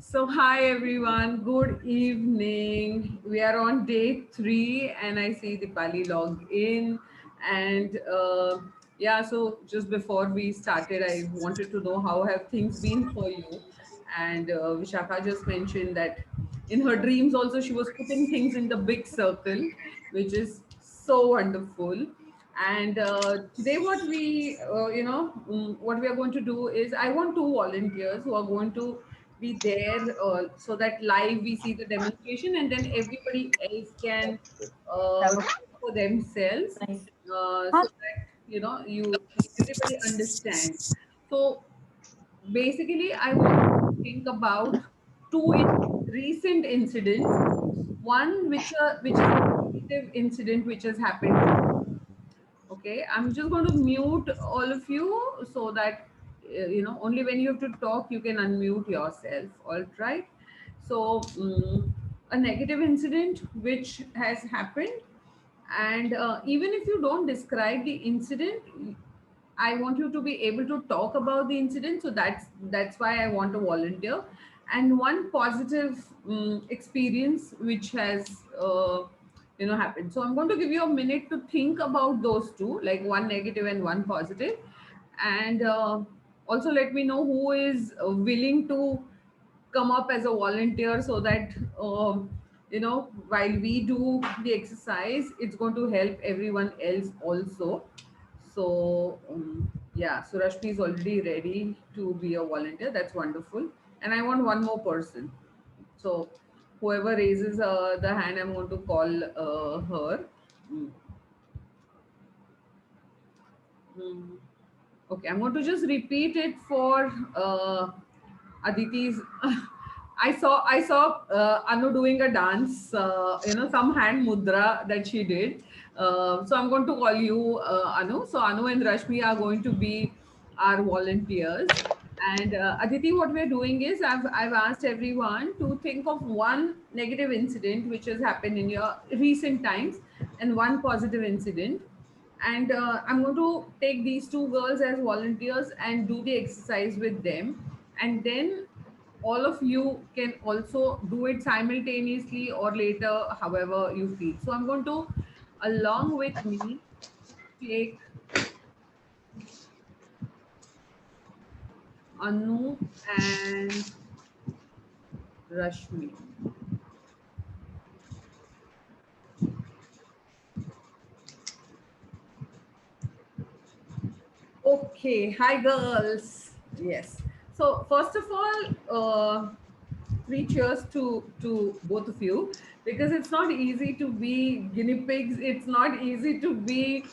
So, hi everyone, good evening. We are on day 3, and I see Dipali log in. And yeah, so just before we started, I wanted to know how have things been for you. And Vishakha just mentioned that in her dreams, also, she was putting things in the big circle, which is so wonderful. And today, what we are going to do is I want two volunteers who are going to be there so that live we see the demonstration and then everybody else can Have a check for themselves nice. so that you everybody understands. So basically, I want to think about recent incidents. One which is a negative incident which has happened to me. Okay, I'm just going to mute all of you so that only when you have to talk you can unmute yourself. All right. So a negative incident which has happened, and even if you don't describe the incident, I want you to be able to talk about the incident. So that's why I want to volunteer. And one positive experience which has happened. So I'm going to give you a minute to think about those two, like one negative and one positive, and also let me know who is willing to come up as a volunteer so that while we do the exercise, it's going to help everyone else also. So yeah, so Rashmi is already ready to be a volunteer. That's wonderful. And I want one more person. So whoever raises the hand, I'm going to call her. Mm, mm. Okay, I'm going to just repeat it for Aditi's. I saw Anu doing a dance, some hand mudra that she did. So I'm going to call you Anu. So Anu and Rashmi are going to be our volunteers. And Aditi, what we're doing is I've asked everyone to think of one negative incident which has happened in your recent times and one positive incident. And I'm going to take these two girls as volunteers and do the exercise with them. And then all of you can also do it simultaneously or later, however you feel. So I'm going to, along with me, take Anu and Rashmi. Okay, hi girls. Yes. So first of all, three cheers to both of you, because it's not easy to be guinea pigs. It's not easy to be,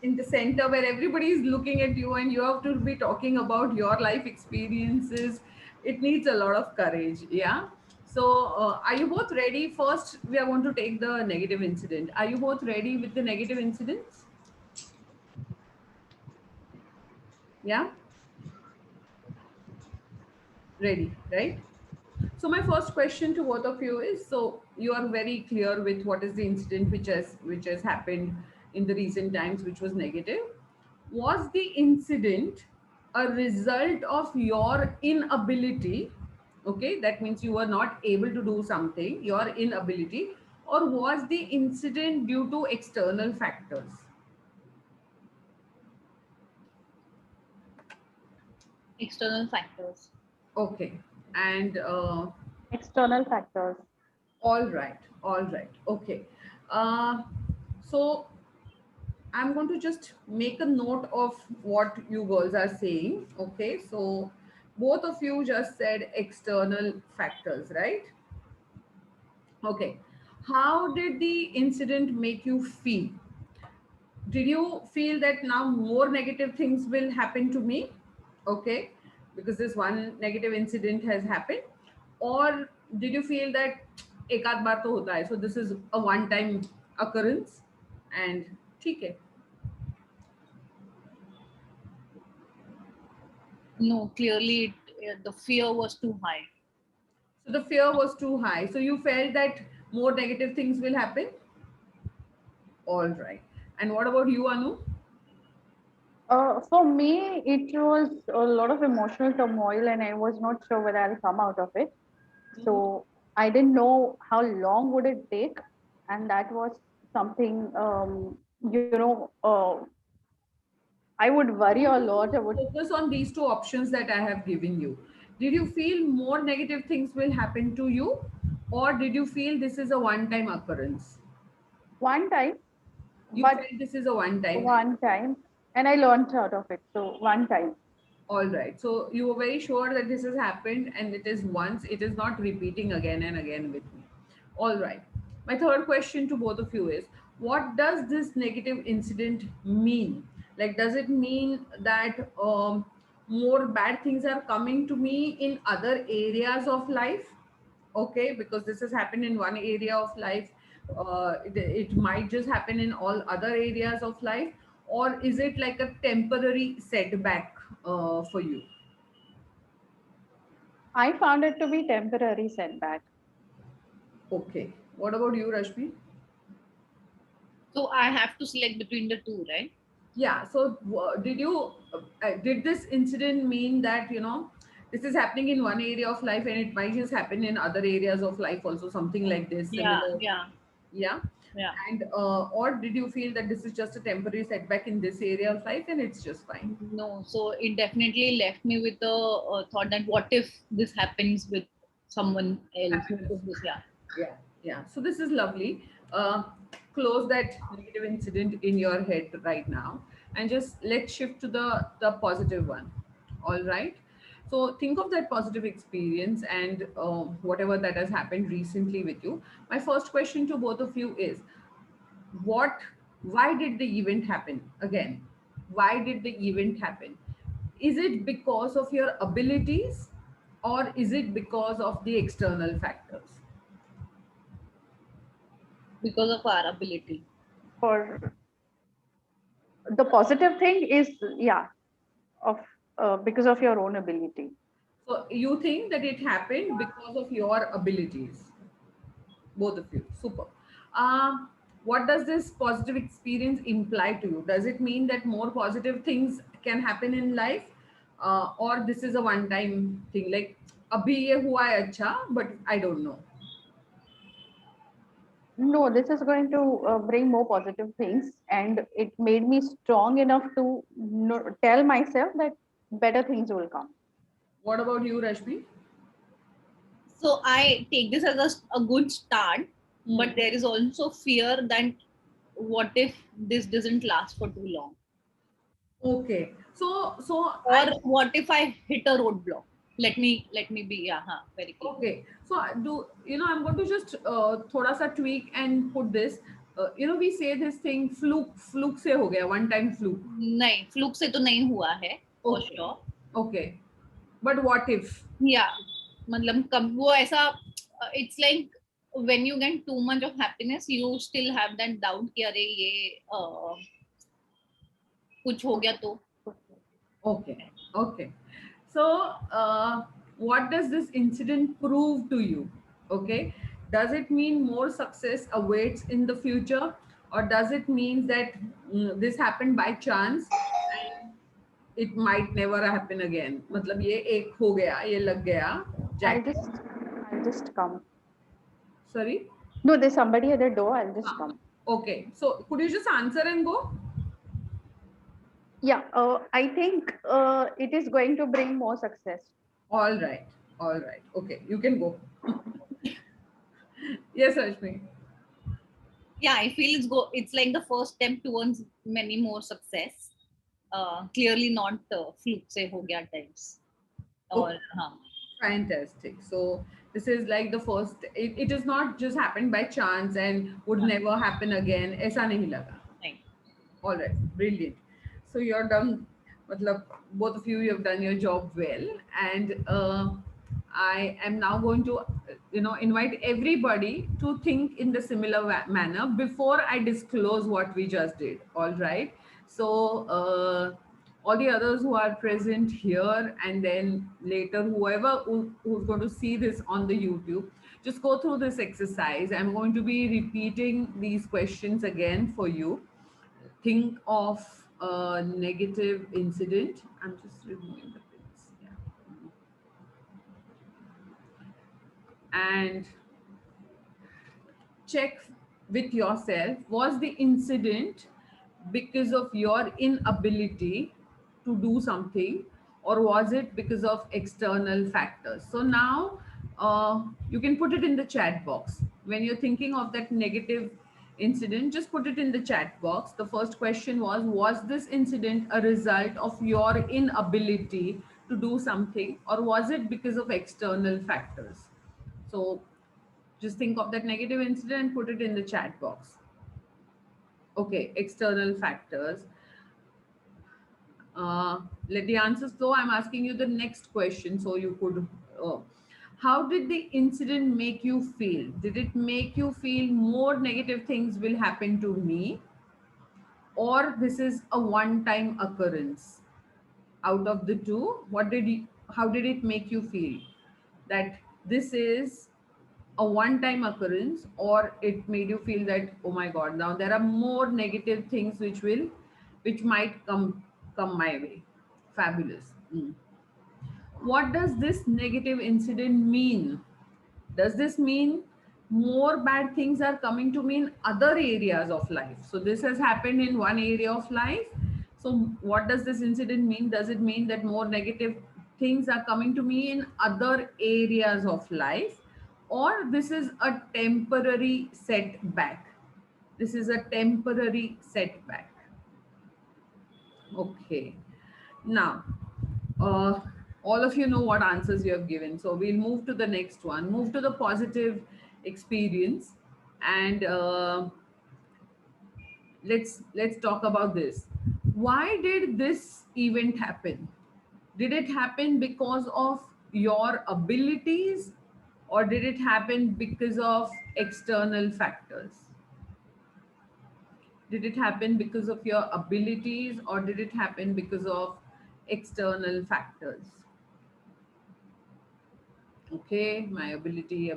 in the center where everybody is looking at you and you have to be talking about your life experiences. It needs a lot of courage. Yeah. So, are you both ready? First, we are going to take the negative incident. Are you both ready with the negative incidents? Yeah, ready, right? So, my first question to both of you is: so you are very clear with what is the incident which has happened in the recent times, which was negative. Was the incident a result of your inability? Okay, that means you were not able to do something, your inability, or was the incident due to external factors? External factors. Okay, and External factors. all right, all right, okay. So I'm going to just make a note of what you girls are saying. Okay, so both of you just said external factors, right? Okay. How did the incident make you feel? Did you feel that now more negative things will happen to me? Okay, because this one negative incident has happened. Or did you feel that एक आध बार तो होता है, so this is a one time occurrence and ठीक है. No, clearly the fear was too high. So the fear was too high. So you felt that more negative things will happen. All right. And what about you, Anu? For me, it was a lot of emotional turmoil, and I was not sure whether I'll come out of it. Mhm. So I didn't know how long would it take, and that was something, I would I worry a want you lot. to I would. focus on these two options that I have given you. Did you feel more negative things will happen to you, or did you feel this is a one time occurrence? One time, You but felt this is a one time. one time, and I learned out of it. So one time. All right. So you were very sure that this has happened and it is once, it is not repeating again and again with me. All right. My third question to both of you is, what does this negative incident mean? Like, does it mean that more bad things are coming to me in other areas of life? Okay, because this has happened in one area of life, it might just happen in all other areas of life, or is it like a temporary setback for you? I found it to be temporary setback. Okay, what about you, Rashmi? So I have to select between the two, right? Yeah, so did this incident mean that this is happening in one area of life and it might just happen in other areas of life also, something like this Yeah, similar? yeah, Yeah. yeah. And or did you feel that this is just a temporary setback in this area of life and it's just fine? No, so it definitely left me with the thought that what if this happens with someone else? What Happens. if this? Yeah. Yeah, yeah. So this is lovely. Uh, Close that negative incident in your head right now, and just let's shift to the positive one. All right. So think of that positive experience and whatever that has happened recently with you. My first question to both of you is, what? Why did the event happen? Again, why did the event happen? Is it because of your abilities, or is it because of the external factors? Because of our ability. For the positive thing is, yeah, of because of your own ability. So you think that it happened because of your abilities, both of you. Super. What does this positive experience imply to you? Does it mean that more positive things can happen in life, or this is a one-time thing? Like, abhi ye hua hai acha, but I don't know. No, this is going to bring more positive things, and it made me strong enough to tell myself that better things will come. What about you, Rashmi? So I take this as a good start, Hmm. but there is also fear that what if this doesn't last for too long, Okay. So or I what if I hit a roadblock? Let me be, yeah, very clear. Okay, so I'm going to just thoda sa tweak and put this. We say this thing fluke se ho gaya, one time fluke. नहीं, fluke से तो नहीं हुआ है, for Okay, sure. okay. But what if? Yeah, मतलब कब वो ऐसा, it's like when you get too much of happiness, you still have that doubt कि अरे ये कुछ हो गया तो. Okay, okay. So, what does this incident prove to you? Okay, does it mean more success awaits in the future, or does it mean that this happened by chance and it might never happen again? मतलब ये एक हो गया, ये लग गया, I'll jackpot. just, I'll just come. Sorry. No, there's somebody at the door. I'll just Ah, come. okay. So could you just answer and go? Yeah, I think it is going to bring more success. All right. All right. Okay, you can go. Yes, Rashmi. Yeah, I feel it's like the first step towards many more success. Clearly not fluke से हो गया types. Okay. और हाँ, Fantastic. So this is like the first. It is not just happened by chance and would never happen again. ऐसा नहीं लगा. नहीं. All right, brilliant. So you're done. Matlab, both of you have done your job well, and I am now going to, invite everybody to think in the similar manner before I disclose what we just did. All right. So all the others who are present here, and then later who's going to see this on the YouTube, just go through this exercise. I'm going to be repeating these questions again for you. Think of a negative incident. I'm just removing the pins. Yeah. And check with yourself, was the incident because of your inability to do something, or was it because of external factors? So now you can put it in the chat box. When you're thinking of that negative incident, just put it in the chat box. The first question was this incident a result of your inability to do something, or was it because of external factors? So just think of that negative incident and put it in the chat box. Okay, external factors. Let the answers flow. I'm asking you the next question so you could. How did the incident make you feel? Did it make you feel more negative things will happen to me, or this is a one time occurrence? Out of the two, how did it make you feel? That this is a one time occurrence, or it made you feel that, oh my god, now there are more negative things which might come my way? Fabulous. What does this negative incident mean? Does this mean more bad things are coming to me in other areas of life? So this has happened in one area of life. So what does this incident mean? Does it mean that more negative things are coming to me in other areas of life, or this is a temporary setback? This is a temporary setback. Okay. Now, uh, all of you know what answers you have given. So we'll move to the next one. Move to the positive experience, and let's talk about this. Why did this event happen? Did it happen because of your abilities, or did it happen because of external factors? Did it happen because of your abilities, or did it happen because of external factors? Okay, my abilities,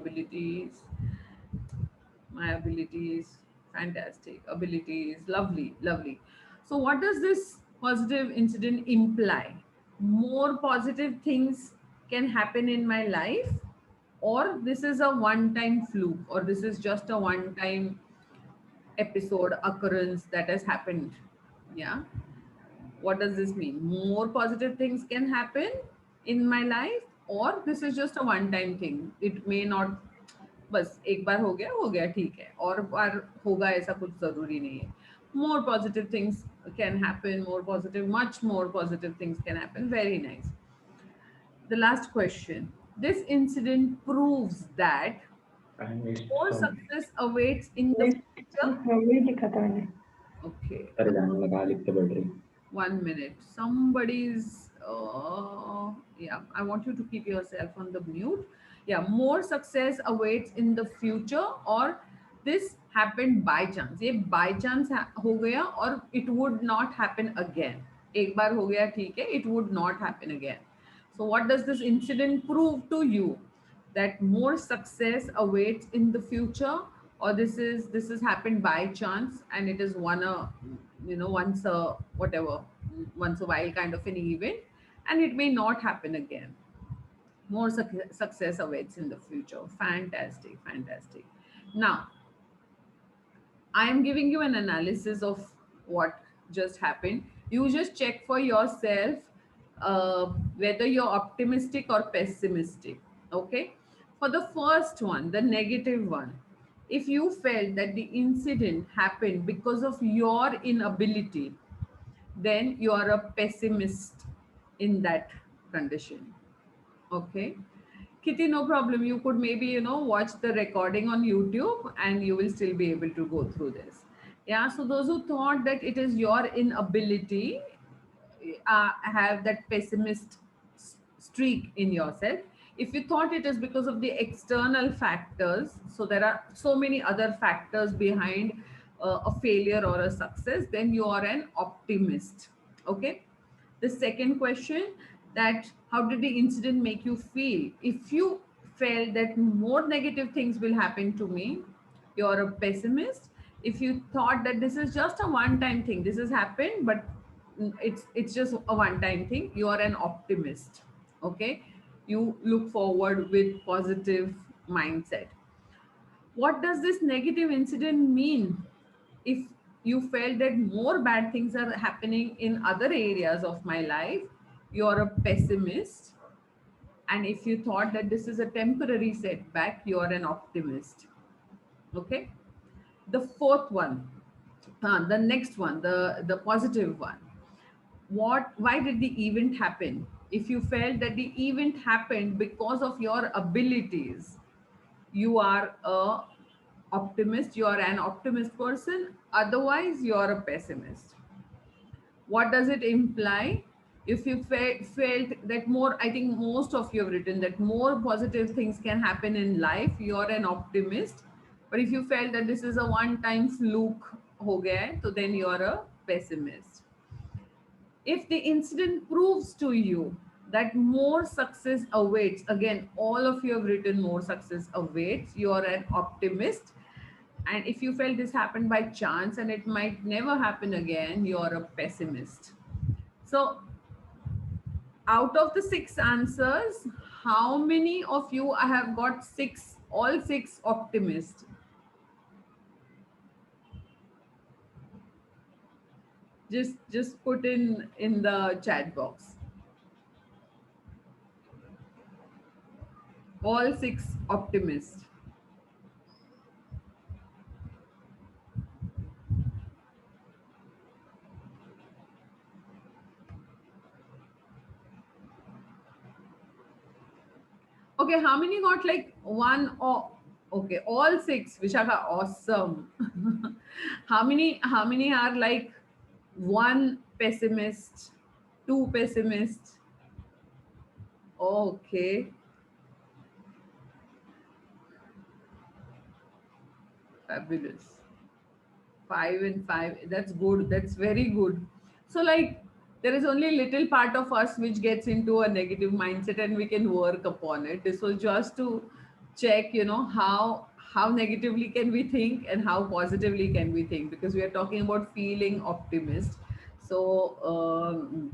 fantastic. Abilities, lovely, lovely. So what does this positive incident imply? More positive things can happen in my life, or this is a one time fluke, or this is just a one time episode occurrence that has happened? Yeah. What does this mean? More positive things can happen in my life, or this is just a one time thing? It may not, बस एक बार हो गया ठीक है, और बार होगा ऐसा कुछ जरूरी नहीं है. More positive things can happen, more positive, much more positive things can happen. Very nice. The last question. This incident proves that Time waste more from success awaits in the future. नहीं दिखा था मैंने. Okay. अरे जाने लगा लिखते बढ़ रही. 1 minute. Somebody's, yeah, I want you to keep yourself on the mute. Yeah, more success awaits in the future, or this happened by chance. ये by chance हो गया, और it would not happen again. एक बार हो गया ठीक है, it would not happen again. So what does this incident prove to you? That more success awaits in the future, or this is happened by chance, and it is once a whatever, once a while kind of an event, and it may not happen again. More success awaits in the future. Fantastic, fantastic. Now I am giving you an analysis of what just happened. You just check for yourself whether you're optimistic or pessimistic. Okay. For the first one, the negative one, if you felt that the incident happened because of your inability, then you are a pessimist in that condition. Okay. Kitty, no problem. You could maybe, watch the recording on YouTube and you will still be able to go through this. Yeah. So those who thought that it is your inability, have that pessimist streak in yourself. If you thought it is because of the external factors, so there are so many other factors behind a failure or a success, then you are an optimist. Okay. The second question, that how did the incident make you feel? If you felt that more negative things will happen to me, you're a pessimist. If you thought that this is just a one time thing, this has happened, but it's just a one time thing. You are an optimist. Okay, you look forward with positive mindset. What does this negative incident mean? If you felt that more bad things are happening in other areas of my life, you're a pessimist. And if you thought that this is a temporary setback, you're an optimist. Okay. The fourth one, the next one, the positive one. Why did the event happen? If you felt that the event happened because of your abilities, you are a optimist, you are an optimist person. Otherwise, you are a pessimist. What does it imply? If you felt that more, I think most of you have written that more positive things can happen in life, you're an optimist. But if you felt that this is a one time fluke ho gaya hai, so then you're a pessimist. If the incident proves to you that more success awaits, again, all of you have written more success awaits, you're an optimist. And if you felt this happened by chance and it might never happen again, you're a pessimist. So, out of the six answers, how many of you I have got six, all six optimists? Just put in the chat box. All six optimists. Okay, how many got like one or okay, all six, Vishakha, awesome. How many are like one pessimist, two pessimists? Okay, fabulous. Five and five. That's good. That's very good. So like there is only little part of us which gets into a negative mindset and we can work upon it. This was just to check, how negatively can we think and how positively can we think, because we are talking about feeling optimist. So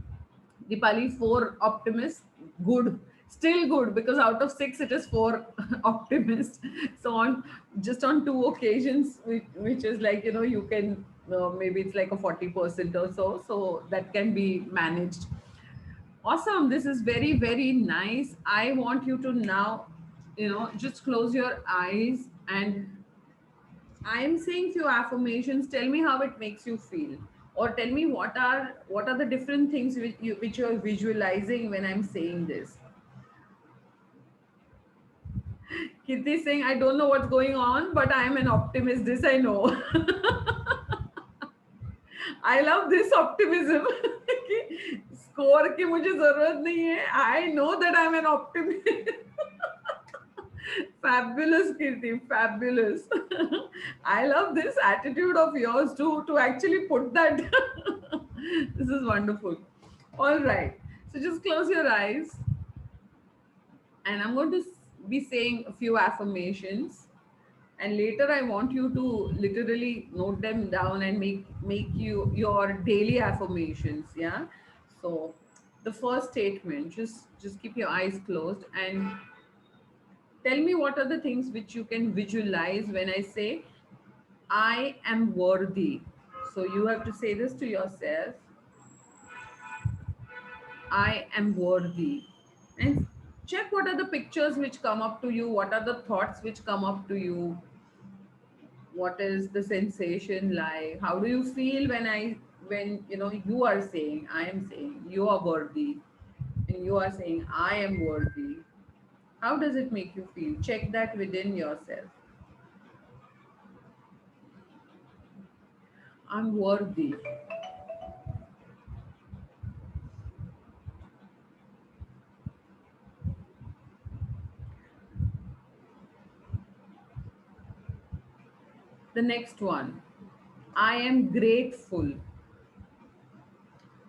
Dipali, four optimists, good, still good, because out of six it is four optimists. So on just on two occasions, which is like you can maybe it's like a 40% or so, so that can be managed. Awesome, this is very very nice. I want you to now just close your eyes, and I am saying few affirmations. Tell me how it makes you feel, or tell me what are the different things which you are visualizing when I'm saying this. Kirti is saying, I don't know what's going on, but I am an optimist. This I know. I love this optimism. Score की मुझे जरूरत नहीं है. I know that I'm an optimist. Fabulous, Kirti, fabulous. I love this attitude of yours to actually put that. This is wonderful. All right. So just close your eyes, and I'm going to be saying a few affirmations. And later, I want you to literally note them down and make you your daily affirmations. Yeah. So the first statement, just keep your eyes closed and tell me what are the things which you can visualize when I say, I am worthy. So you have to say this to yourself, I am worthy. And check what are the pictures which come up to you, what are the thoughts which come up to you, what is the sensation like, how do you feel when you are saying, I am saying you are worthy, and you are saying I am worthy. How does it make you feel? Check that within yourself. I'm worthy. The next one, I am grateful.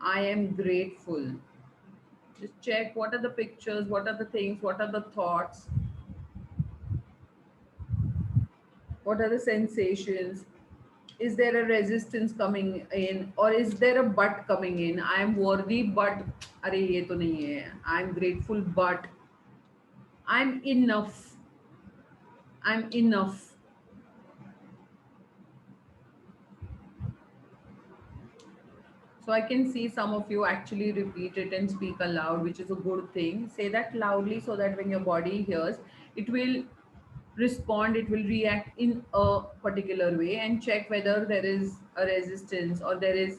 I am grateful. Just check what are the pictures, what are the things, what are the thoughts, what are the sensations. is there a resistance coming in, or is there a but coming in? I am worthy but अरे ये तो नहीं है. I'm grateful but I'm enough. I'm enough. So I can see some of you actually repeat it and speak aloud, which is a good thing. Say that loudly so that when your body hears, it will respond, it will react in a particular way, and check whether there is a resistance or there is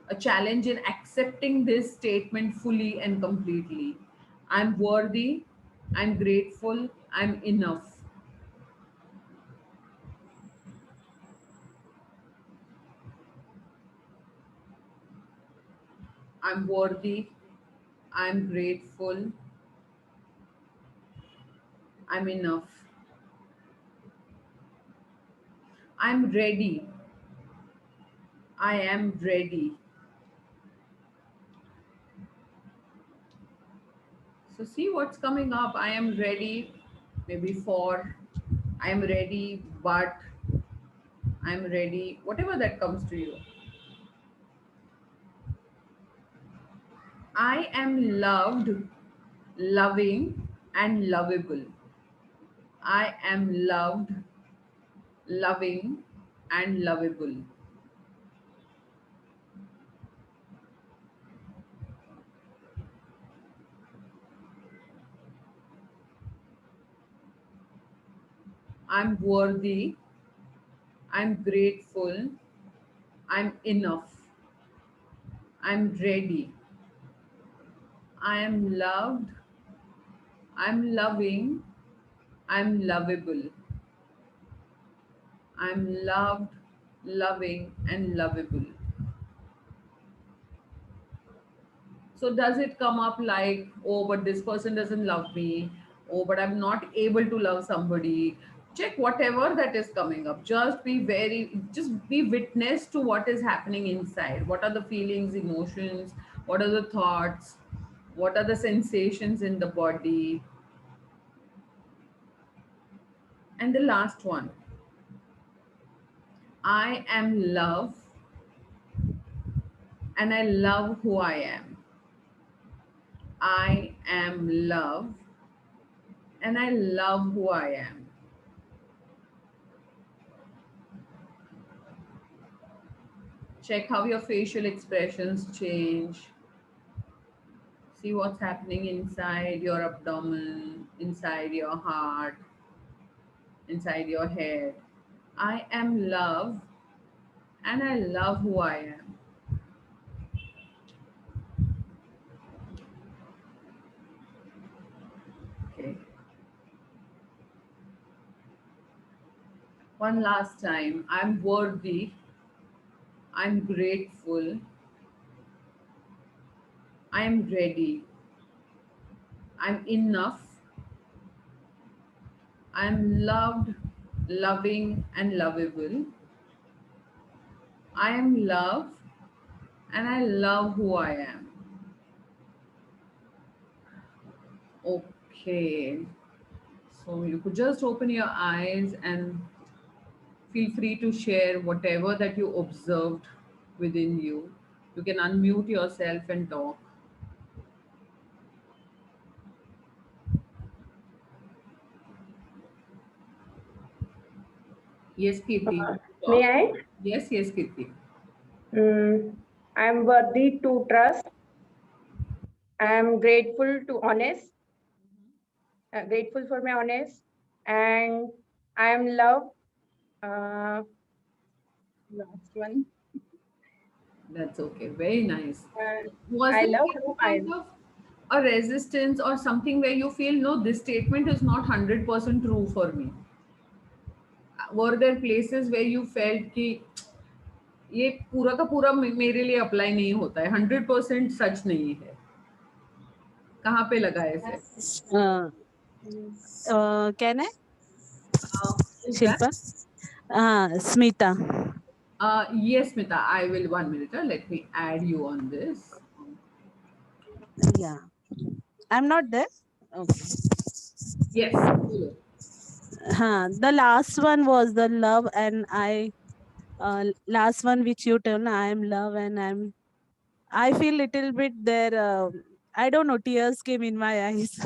a challenge in accepting this statement fully and completely. I'm worthy, I'm grateful, I'm enough. I'm worthy, I'm grateful, I'm enough. I'm ready, I am ready. So see what's coming up. I am ready, maybe for, I am ready, but I'm ready, whatever that comes to you. I am loved, loving, and lovable. I am loved, loving, and lovable. I'm worthy, I'm grateful, I'm enough, I'm ready, I am loved, I'm loving, I'm lovable. I'm loved, loving, and lovable. So, does it come up like, oh, but this person doesn't love me? Oh, but I'm not able to love somebody? Check whatever that is coming up. Just be witness to what is happening inside. What are the feelings, emotions? What are the thoughts? What are the sensations in the body? And the last one, I am love and I love who I am. I am love and I love who I am. Check how your facial expressions change. See what's happening inside your abdomen, inside your heart, inside your head. I am love and I love who I am. Okay. One last time. I'm worthy. I'm grateful. I'm ready. I'm enough. I'm loved, loving, and lovable. I am love and I love who I am. Okay. So you could just open your eyes and feel free to share whatever that you observed within you. You can unmute yourself and talk. Yes, Kirti. May Talk. I? Yes, Kirti. I am worthy to trust. I am grateful to honest, grateful for my honest, and I am loved. Last one. That's okay. Very nice. Was I there love any who I kind am. of a resistance or something where you feel, no, this statement is not 100% true for me? Were there places where you felt कि ये पूरा का पूरा मेरे लिए apply नहीं होता है, 100% सच नहीं है? कहाँ पे लगा ऐसे? Can I? Is that? Shilpa? Smita. Yes, Smita, I will. 1 minute. Let me add you on this. Yeah. I'm not there. Okay. Yes. The last one was the love and I last one which you told, I am love and I feel little bit there. I don't know, tears came in my eyes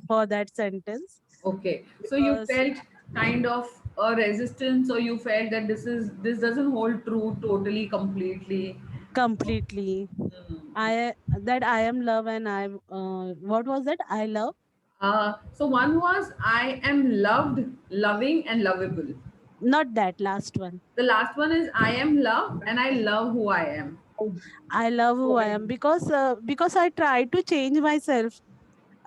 for that sentence Okay, so you because felt kind of a resistance, or you felt that this doesn't hold true totally, completely. completely that I am love and I what was that? I love. So one was I am loved, loving, and lovable. Not that last one. The last one is I am love and I love who I am. I love who I am because I try to change myself.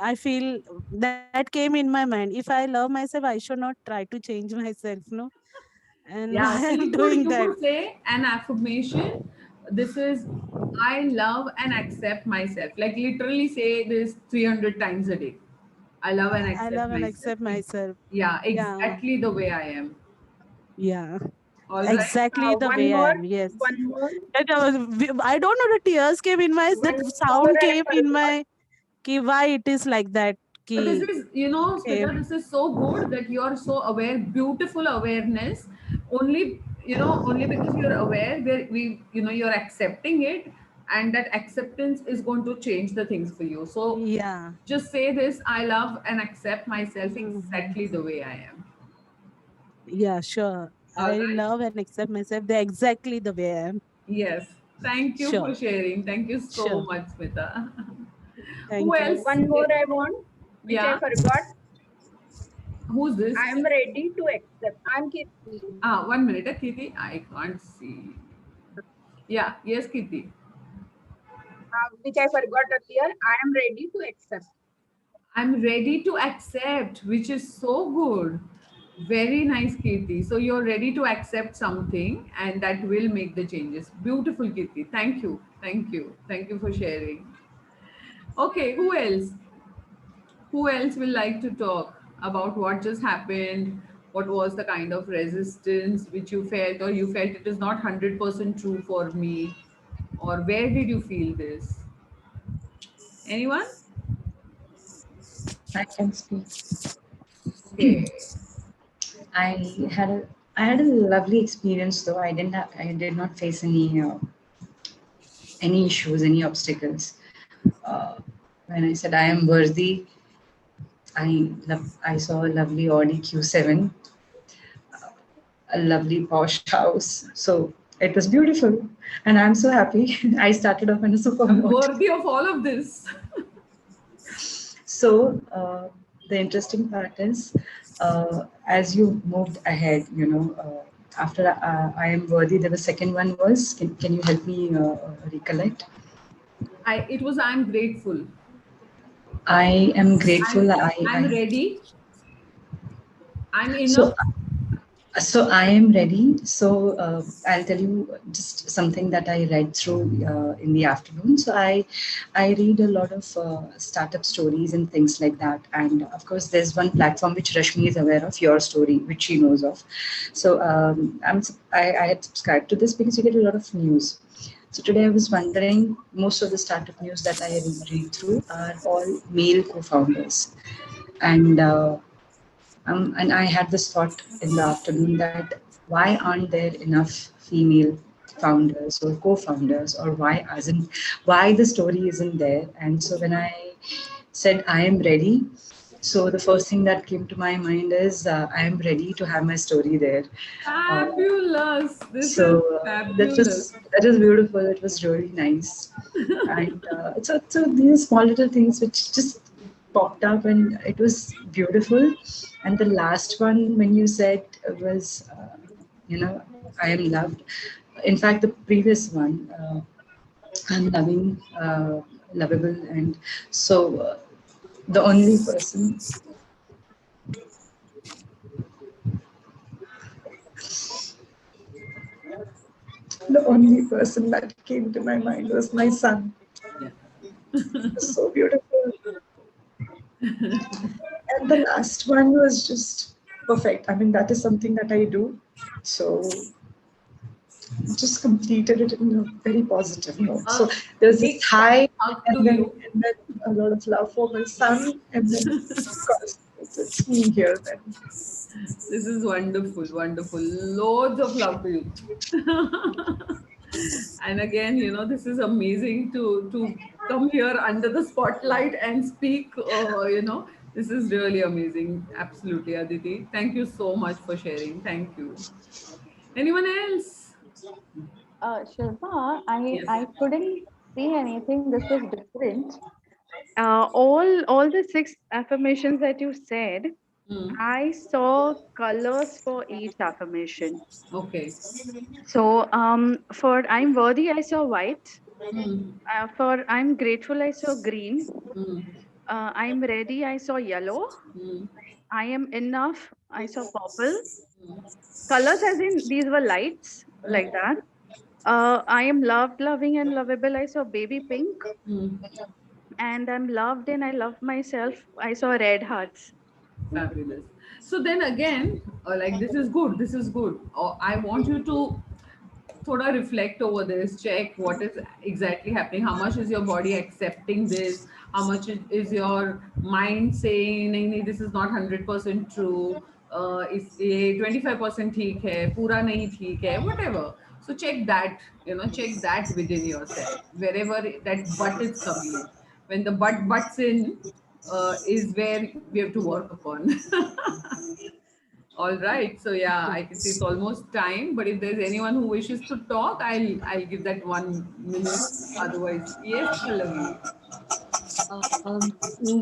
I feel that came in my mind. If I love myself, I should not try to change myself, no? And Yeah, why so I'm you could doing you that? could say an affirmation. This is I love and accept myself. Like literally say this 300 times a day. I love and I accept love and myself. accept myself. Yeah, Yeah, exactly the way I am. yeah. All right. Exactly the One way I more, am. Yes. one more, That I don't know, the tears came in my eyes. That one more sound I came in forgot. my ki why it is like that. But this Ki is, you know, Smita, came. this is so good that you're so aware, beautiful awareness. Only, only because you're aware, you're accepting it, and that acceptance is going to change the things for you. So Yeah. just say this: I love and accept myself Mhm. exactly the way I am. Yeah, sure. All I right. love and accept myself the exactly the way I am. Yes. Thank you Sure. for sharing. Thank you so Sure. much, Smita. Who Thank you. else? One more I want, which I Yeah. forgot. Who's this? I am ready to accept. I'm Kirti. Ah, 1 minute, Kitty. I can't see. Yeah. Yes, Kitty. Which I forgot earlier. I am ready to accept. I'm ready to accept, which is so good. Very nice, Kirti. So you're ready to accept something and that will make the changes. Beautiful, Kirti. Thank you. Thank you. Thank you for sharing. Okay, who else? Who else will like to talk about what just happened? What was the kind of resistance which you felt, or you felt it is not 100% true for me? Or where did you feel this? Anyone? I can speak. Okay. I had a I had a lovely experience though. I did not face any issues, any obstacles. Uh, when I said I am worthy, I saw a lovely Audi Q7, a lovely posh house. So it was beautiful, and I'm so happy. I started off in a super I'm note. worthy of all of this. So the interesting part is, as you moved ahead, after I am worthy, the second one was, can you help me recollect? I'm grateful. I am I'm grateful. I'm ready. I'm So enough. So I am ready. So I'll tell you just something that I read through in the afternoon. So I read a lot of startup stories and things like that. And of course, there's one platform which Rashmi is aware of, Your Story, which she knows of. So I had subscribed to this because you get a lot of news. So today I was wondering, most of the startup news that I read through are all male co-founders, and and I had this thought in the afternoon that why aren't there enough female founders or co-founders, or why the story isn't there? And so when I said I am ready, so the first thing that came to my mind is I am ready to have my story there. Uh, Fabulous. This so is that fabulous. was that was beautiful. It was really nice, and so these small little things which just popped up, and it was beautiful. And the last one, when you said was, I am loved. In fact, the previous one, I'm loving, lovable, and so the only person, the only person that came to my mind was my son. Yeah. So beautiful. And the last one was just perfect. I mean, that is something that I do. So just completed it in a very positive note. So A there's big this high, hug to you. and then a lot of love for my son, and then of course it's me here then. This is wonderful, wonderful. Loads of love to you. And again, this is amazing to come here under the spotlight and speak. This is really amazing. Absolutely, Aditi. Thank you so much for sharing. Thank you. Anyone else? Shilpa, Yes. I couldn't see anything. This was different. All the 6 affirmations that you said, Hmm. I saw colors for each affirmation. Okay. So for I'm worthy, I saw white. Hmm. For I'm grateful, I saw green. Hmm. I'm ready, I saw yellow. Hmm. I am enough, I saw purple. Hmm. Colors as in these were lights like that. I am loved, loving, and lovable, I saw baby pink. Hmm. And I'm loved and I love myself, I saw red hearts. Fabulous. So then again, like this is good. This is good. I want you to thoda reflect over this, check what is exactly happening, how much is your body accepting this, how much is your mind saying nahi, nahi, this is not 100% true, इस ये 25% ठीक है, पूरा नहीं ठीक है, whatever. So check that, check that within yourself, wherever that but is coming in. When the but butts in, is where we have to work upon. All right. So yeah, I can see it's almost time. But if there's anyone who wishes to talk, I'll give that 1 minute. Otherwise, yes, Pallavi.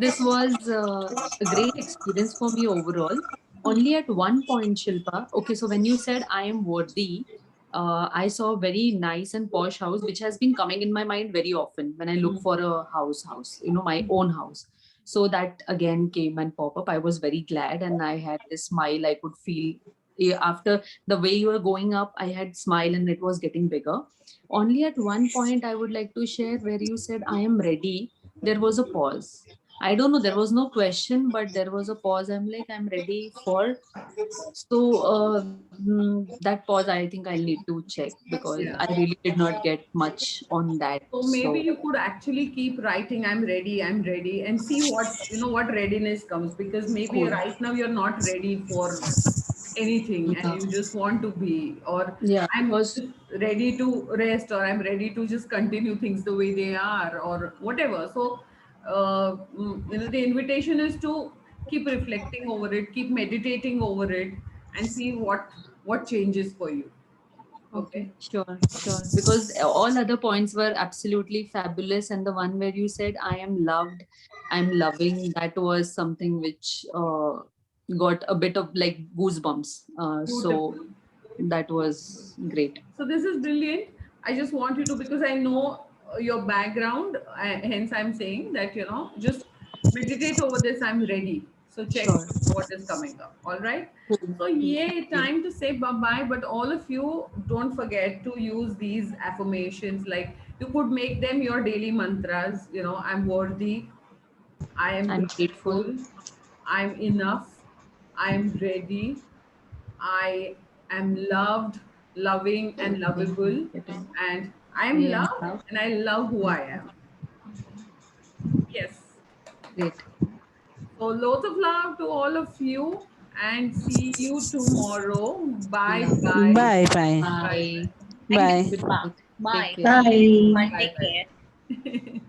This was a great experience for me overall. Only at one point, Shilpa. Okay, so when you said I am worthy, I saw a very nice and posh house, which has been coming in my mind very often when I look for a house, my own house. So that again came and pop up. I was very glad, and I had this smile. I could feel after the way you were going up. I had smile, and it was getting bigger. Only at one point, I would like to share where you said I am ready. There was a pause. I don't know, there was no question, but there was a pause. I'm like, I'm ready for. So that pause, I think I'll need to check because I Yeah. really did not get much on that. So maybe you could actually keep writing, I'm ready, and see what readiness comes, because maybe Cool. right now you're not ready for anything and Yeah. you just want to be, or Yeah, I'm because just ready to rest, or I'm ready to just continue things the way they are, or whatever. So the invitation is to keep reflecting over it, keep meditating over it, and see what changes for you. Okay. okay, sure, sure. Because all other points were absolutely fabulous, and the one where you said I am loved, I'm loving, that was something which got a bit of like goosebumps. So Beautiful. that was great. So this is brilliant. I just want you to, because I know your background, hence I'm saying that, just meditate over this. I'm ready. So check Sure. what is coming up. All right. Cool. So Cool. yay, Thank you. time to say bye-bye. But all of you, don't forget to use these affirmations. Like you could make them your daily mantras. I'm worthy. I am I'm grateful. grateful. I'm enough. I'm ready. I am loved, loving, and lovable. And I am Yeah, loved and I love who I am. Yes. great. So, loads of love to all of you and see you tomorrow. Bye Yeah. bye. Bye bye. Bye Bye. Thank Bye. you, Shilpa. Take Bye. care. Bye. Bye. bye. Take Bye care. bye.